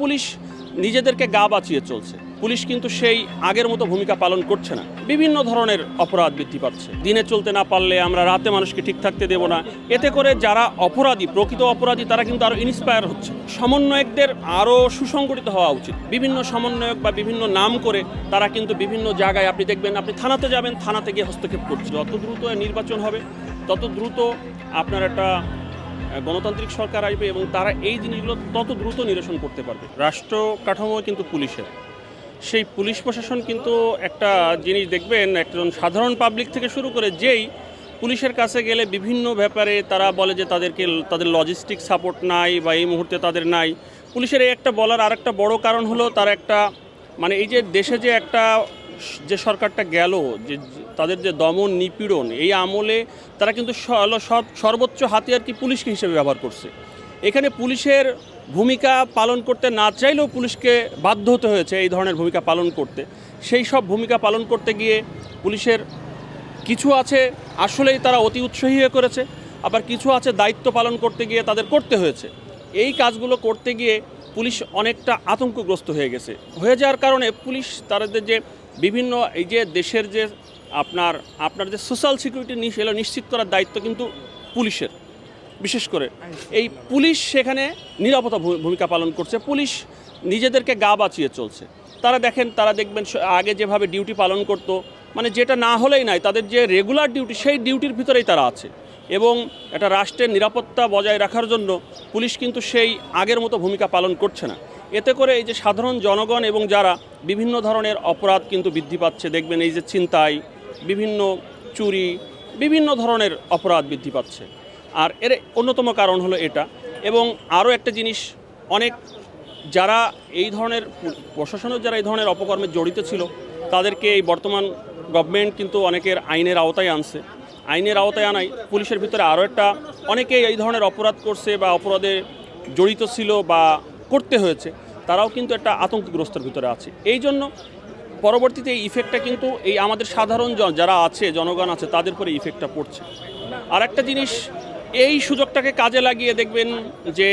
Police নিজেদেরকে গা বাঁচিয়ে চলছে। পুলিশ কিন্তু সেই আগের মতো ভূমিকা পালন করছে না। বিভিন্ন ধরনের অপরাধ বৃদ্ধি পাচ্ছে। দিনে চলতে না পারলে আমরা রাতে মানুষকে ঠিক থাকতে দেব না। এতে করে যারা অপরাধী, প্রকৃত অপরাধী, তারা কিন্তু আরও ইন্সপায়ার হচ্ছে। সমন্বয়কদের আরও সুসংগঠিত হওয়া উচিত। বিভিন্ন সমন্বয়ক বা বিভিন্ন নাম করে তারা কিন্তু বিভিন্ন জায়গায়, আপনি দেখবেন, আপনি থানাতে যাবেন, থানাতে গিয়ে হস্তক্ষেপ করছে। যত দ্রুত নির্বাচন হবে তত দ্রুত আপনার একটা গণতান্ত্রিক সরকার আসবে এবং তারা এই জিনিসগুলো তত দ্রুত নিরসন করতে পারবে। রাষ্ট্র কাঠামো কিন্তু পুলিশের, সেই পুলিশ প্রশাসন কিন্তু একটা জিনিস দেখবেন, একজন সাধারণ পাবলিক থেকে শুরু করে যেই পুলিশের কাছে গেলে বিভিন্ন ব্যাপারে তারা বলে যে তাদের লজিস্টিক সাপোর্ট নাই বা এই মুহূর্তে তাদের নাই। পুলিশের এই একটা বলার আর একটা বড় কারণ হলো তারা একটা এই যে দেশে যে একটা যে সরকারটা গেল, যে তাদের যে দমন নিপীড়ন, এই আমলে তারা কিন্তু সর্বোচ্চ হাতিয়ার কি পুলিশকে হিসেবে ব্যবহার করছে। এখানে পুলিশের ভূমিকা পালন করতে না চাইলেও পুলিশকে বাধ্য হতে হয়েছে এই ধরনের ভূমিকা পালন করতে। সেই সব ভূমিকা পালন করতে গিয়ে পুলিশের কিছু আছে আসলেই তারা অতি উৎসাহী হয়ে করেছে, আবার কিছু আছে দায়িত্ব পালন করতে গিয়ে তাদের করতে হয়েছে। এই কাজগুলো করতে গিয়ে পুলিশ অনেকটা আতঙ্কগ্রস্ত হয়ে গেছে। হয়ে যাওয়ার কারণে পুলিশ তাদের যে বিভিন্ন এই যে দেশের যে আপনার যে সোশ্যাল সিকিউরিটি নিশ্চিত করার দায়িত্ব কিন্তু পুলিশের। বিশেষ করে এই পুলিশ সেখানে নিরাপত্তা ভূমিকা পালন করছে। পুলিশ নিজেদেরকে গা বাঁচিয়ে চলছে। তারা দেখবেন আগে যেভাবে ডিউটি পালন করতো, যেটা না হলেই নাই, তাদের যে রেগুলার ডিউটি, সেই ডিউটির ভিতরেই তারা আছে। এবং একটা রাষ্ট্রের নিরাপত্তা বজায় রাখার জন্য পুলিশ কিন্তু সেই আগের মতো ভূমিকা পালন করছে না। এতে করে এই যে সাধারণ জনগণ এবং যারা বিভিন্ন ধরনের অপরাধ কিন্তু বৃদ্ধি পাচ্ছে। দেখবেন এই যে ছিনতাই, বিভিন্ন চুরি, বিভিন্ন ধরনের অপরাধ বৃদ্ধি পাচ্ছে। আর এর অন্যতম কারণ হলো এটা। এবং আরও একটা জিনিস, অনেক যারা এই ধরনের প্রশাসনের যারা এই ধরনের অপকর্মে জড়িত ছিল, তাদেরকে এই বর্তমান গভর্নমেন্ট কিন্তু অনেকের আইনের আওতায় আনছে। আইনের আওতায় আনায় পুলিশের ভিতরে আরও একটা অনেকেই এই ধরনের অপরাধ করছে বা অপরাধে জড়িত ছিল বা করতে হয়েছে, তারাও কিন্তু একটা আতঙ্কগ্রস্তের ভিতরে আছে। এই জন্য পরবর্তীতে এই ইফেক্টটা কিন্তু এই আমাদের সাধারণ যারা আছে, জনগণ আছে, তাদের পরে ইফেক্টটা পড়ছে। আর একটা জিনিস, এই সুযোগটাকে কাজে লাগিয়ে দেখবেন যে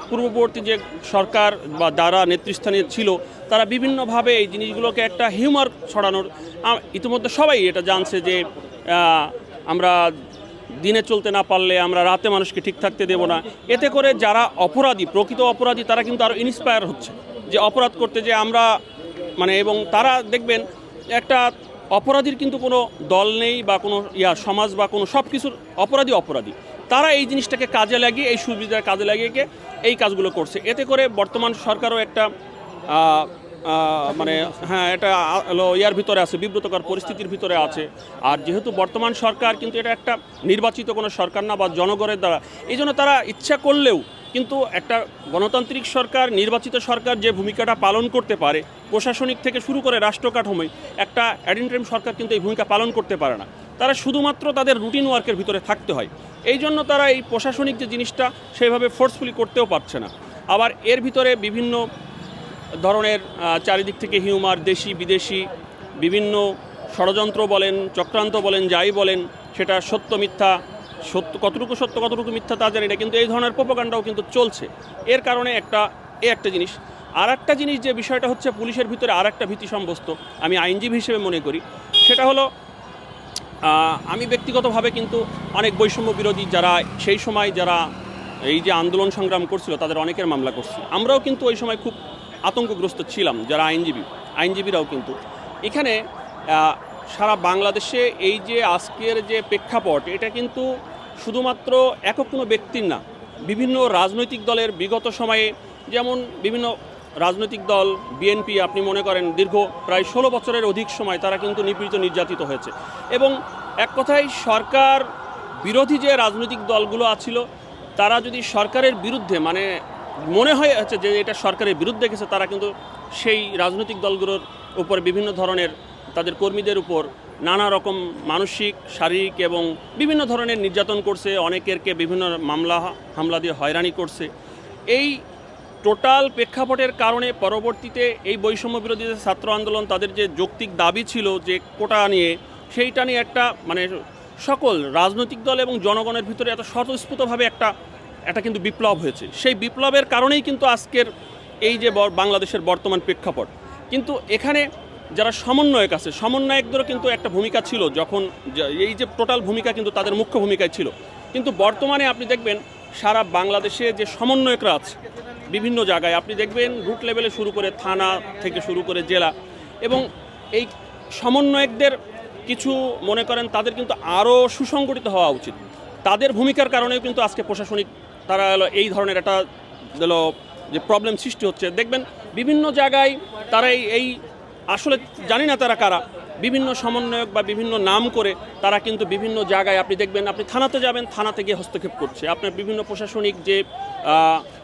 পূর্ববর্তী যে সরকার বা যারা নেতৃস্থানীয় ছিল, তারা বিভিন্নভাবে এই জিনিসগুলোকে একটা হিউমার ছড়ানোর, ইতিমধ্যে সবাই এটা জানছে যে আমরা দিনে চলতে না পারলে আমরা রাতে মানুষকে ঠিক থাকতে দেব না। এতে করে যারা অপরাধী, প্রকৃত অপরাধী, তারা কিন্তু আরও ইন্সপায়ার হচ্ছে যে অপরাধ করতে, যে আমরা এবং তারা দেখবেন একটা অপরাধীর কিন্তু কোনো দল নেই বা কোনো সমাজ বা কোনো সব কিছুর অপরাধী তারা এই জিনিসটাকে কাজে লাগিয়ে, এই সুবিধার কাজে লাগিয়ে গিয়ে এই কাজগুলো করছে। এতে করে বর্তমান সরকারও একটা এটা ইয়ার ভিতরে আছে, বিব্রতকর পরিস্থিতির ভিতরে আছে। আর যেহেতু বর্তমান সরকার কিন্তু এটা একটা নির্বাচিত কোনো সরকার না বা জনগণের দ্বারা, এই জন্য তারা ইচ্ছা করলেও কিন্তু একটা গণতান্ত্রিক সরকার, নির্বাচিত সরকার যে ভূমিকাটা পালন করতে পারে, প্রশাসনিক থেকে শুরু করে রাষ্ট্র কাঠামোয়, একটা অ্যাডিনট্রিম সরকার কিন্তু এই ভূমিকা পালন করতে পারে না। তারা শুধুমাত্র তাদের রুটিন ওয়ার্কের ভিতরে থাকতে হয়। এই জন্য তারা এই প্রশাসনিক যে জিনিসটা সেইভাবে ফোর্সফুলি করতেও পারছে না। আবার এর ভিতরে বিভিন্ন ধরনের চারিদিক থেকে হিউমার, দেশি বিদেশি বিভিন্ন ষড়যন্ত্র বলেন, চক্রান্ত বলেন, যাই বলেন, সেটা সত্য মিথ্যা, কতটুকু সত্য কতটুকু মিথ্যা তা জানি না, কিন্তু এই ধরনের প্রোপাগান্ডাও কিন্তু চলছে। এর কারণে একটা জিনিস। আর একটা জিনিস, যে বিষয়টা হচ্ছে পুলিশের ভিতরে আর একটা ভীতি সম্বস্ত, আমি আইনজীবী হিসেবে মনে করি, সেটা হলো আমি ব্যক্তিগতভাবে কিন্তু অনেক বৈষম্য বিরোধী যারা সেই সময় যারা এই যে আন্দোলন সংগ্রাম করছিল, তাদের অনেকের মামলা করছি। আমরাও কিন্তু ওই সময় খুব আতঙ্কগ্রস্ত ছিলাম, যারা আইনজীবীরাও কিন্তু। এখানে সারা বাংলাদেশে এই যে আজকের যে প্রেক্ষাপট, এটা কিন্তু শুধুমাত্র একক কোনো ব্যক্তির না, বিভিন্ন রাজনৈতিক দলের বিগত সময়ে, যেমন বিভিন্ন রাজনৈতিক দল বিএনপি, আপনি মনে করেন দীর্ঘ প্রায় 16 বছরের অধিক সময় তারা কিন্তু নিপীড়িত, নির্যাতিত হয়েছে। এবং এক কথায় সরকার বিরোধী যে রাজনৈতিক দলগুলো আছিল, তারা যদি সরকারের বিরুদ্ধে মনে হয়েছে যে এটা সরকারের বিরুদ্ধে গেছে, তারা কিন্তু সেই রাজনৈতিক দলগুলোর উপর বিভিন্ন ধরনের, তাদের কর্মীদের উপর নানা রকম মানসিক, শারীরিক এবং বিভিন্ন ধরনের নির্যাতন করছে। অনেকেরকে বিভিন্ন হামলা দিয়ে হয়রানি করছে। এই টোটাল প্রেক্ষাপটের কারণে পরবর্তীতে এই বৈষম্য বিরোধী যে ছাত্র আন্দোলন, তাদের যে যৌক্তিক দাবি ছিল যে কোটা নিয়ে, সেইটা নিয়ে একটা সকল রাজনৈতিক দল এবং জনগণের ভিতরে এত স্বতঃস্ফূর্তভাবে একটা কিন্তু বিপ্লব হয়েছে। সেই বিপ্লবের কারণেই কিন্তু আজকের এই যে বাংলাদেশের বর্তমান প্রেক্ষাপট। কিন্তু এখানে যারা সমন্বয়ক আছে, সমন্বয়কদেরও কিন্তু একটা ভূমিকা ছিল, যখন এই যে টোটাল ভূমিকা কিন্তু তাদের মুখ্য ভূমিকায় ছিল। কিন্তু বর্তমানে আপনি দেখবেন সারা বাংলাদেশে যে সমন্বয়করা আছে বিভিন্ন জায়গায়, আপনি দেখবেন রুট লেভেলে শুরু করে থানা থেকে শুরু করে জেলা, এবং এই সমন্বয়কদের কিছু মনে করেন তাদের কিন্তু আরও সুসংগঠিত হওয়া উচিত। তাদের ভূমিকার কারণেও কিন্তু আজকে প্রশাসনিক তারা এই ধরনের একটা যে প্রবলেম সৃষ্টি হচ্ছে। দেখবেন বিভিন্ন জায়গায় তারা এই আসলে জানি না তারা কারা, বিভিন্ন সমন্বয়ক বা বিভিন্ন নাম করে তারা কিন্তু বিভিন্ন জায়গায় আপনি দেখবেন, আপনি থানাতে যাবেন, থানাতে গিয়ে হস্তক্ষেপ করছে। আপনার বিভিন্ন প্রশাসনিক যে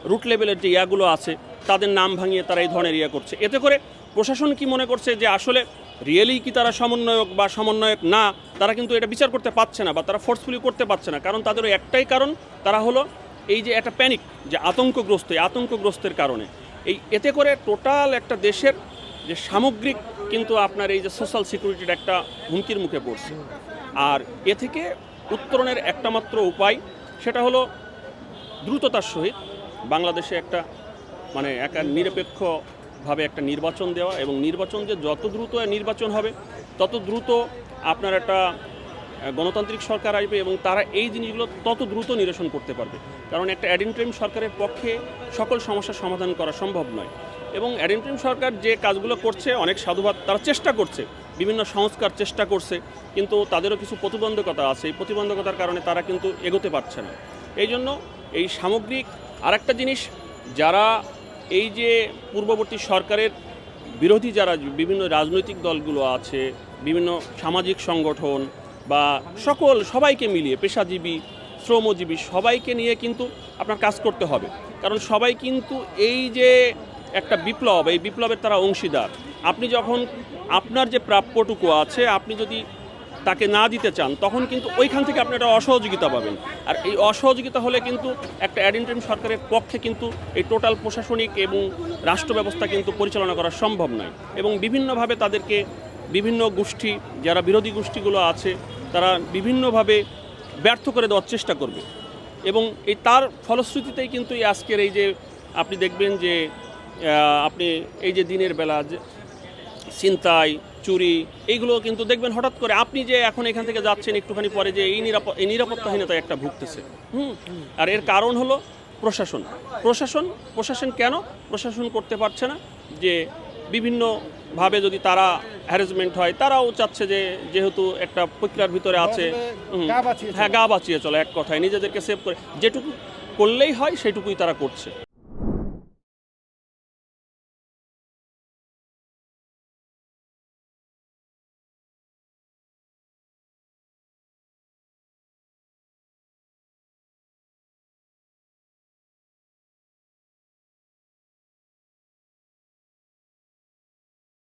রুট লেভেলের যে ইয়াগুলো আছে তাদের নাম ভাঙিয়ে তারা এই ধরনের ইয়া করছে। এতে করে প্রশাসন কি মনে করছে যে আসলে রিয়েলি কি তারা সমন্বয়ক বা সমন্বয়ক না, তারা কিন্তু এটা বিচার করতে পারছে না বা তারা ফোর্সফুলি করতে পারছে না। কারণ তাদের একটাই কারণ, তারা হলো এই যে একটা প্যানিক, যে আতঙ্কগ্রস্ত, এই আতঙ্কগ্রস্তের কারণে এতে করে টোটাল একটা দেশের যে সামগ্রিক কিন্তু আপনার এই যে সোশ্যাল সিকিউরিটির একটা হুমকির মুখে পড়ছে। আর এ থেকে উত্তরণের একটা মাত্র উপায়, সেটা হলো দ্রুততার সহিত বাংলাদেশে একটা একটা নিরপেক্ষভাবে একটা নির্বাচন দেওয়া, এবং নির্বাচন যে যত দ্রুত নির্বাচন হবে তত দ্রুত আপনার একটা গণতান্ত্রিক সরকার আসবে, এবং তারা এই জিনিসগুলো তত দ্রুত নিরসন করতে পারবে। কারণ একটা অ্যাডিনট্রিম সরকারের পক্ষে সকল সমস্যার সমাধান করা সম্ভব নয়। এবং অ্যাডিনট্রিম সরকার যে কাজগুলো করছে অনেক সাধুবাদ, তারা চেষ্টা করছে, বিভিন্ন সংস্কার চেষ্টা করছে, কিন্তু তাদেরও কিছু প্রতিবন্ধকতা আছে। এই প্রতিবন্ধকতার কারণে তারা কিন্তু এগোতে পারছে না। এই জন্য এই সামগ্রিক আরেকটা জিনিস, যারা এই যে পূর্ববর্তী সরকারের বিরোধী যারা বিভিন্ন রাজনৈতিক দলগুলো আছে, বিভিন্ন সামাজিক সংগঠন বা সবাইকে মিলিয়ে, পেশাজীবী, শ্রমজীবী সবাইকে নিয়ে কিন্তু আপনার কাজ করতে হবে। কারণ সবাই কিন্তু এই যে একটা বিপ্লব, এই বিপ্লবের তারা অংশীদার। আপনি যখন আপনার যে প্রাপ্যটুকু আছে আপনি যদি তাকে না দিতে চান, তখন কিন্তু ওইখান থেকে আপনি একটা অসহযোগিতা পাবেন। আর এই অসহযোগিতা হলে কিন্তু একটা অ্যাডিনট্রিম সরকারের পক্ষে কিন্তু এই টোটাল প্রশাসনিক এবং রাষ্ট্র ব্যবস্থা কিন্তু পরিচালনা করা সম্ভব নয়। এবং বিভিন্নভাবে তাদেরকে বিভিন্ন গোষ্ঠী, যারা বিরোধী গোষ্ঠীগুলো আছে, তারা বিভিন্নভাবে ব্যর্থ করে দেওয়ার চেষ্টা করবে। এবং এই তার ফলশ্রুতিতেই কিন্তু এই আজকের এই যে আপনি দেখবেন যে আপনি এই যে দিনের বেলা যে ছিনতাই, চুরি, এইগুলো কিন্তু দেখবেন হঠাৎ করে আপনি যে এখন এখান থেকে যাচ্ছেন একটুখানি পরে যে এই নিরাপত্তাহীনতায় একটা ভুগতেছে। আর এর কারণ হলো প্রশাসন কেন প্রশাসন করতে পারছে না? যে বিভিন্নভাবে যদি তারা হ্যারাসমেন্ট হয়, তারাও চাচ্ছে যে যেহেতু একটা প্রক্রিয়ার ভিতরে আছে, হ্যাঁ, গা বাঁচিয়ে চলে, এক কথায় নিজেদেরকে সেভ করে যেটুকু করলেই হয় সেটুকুই তারা করছে।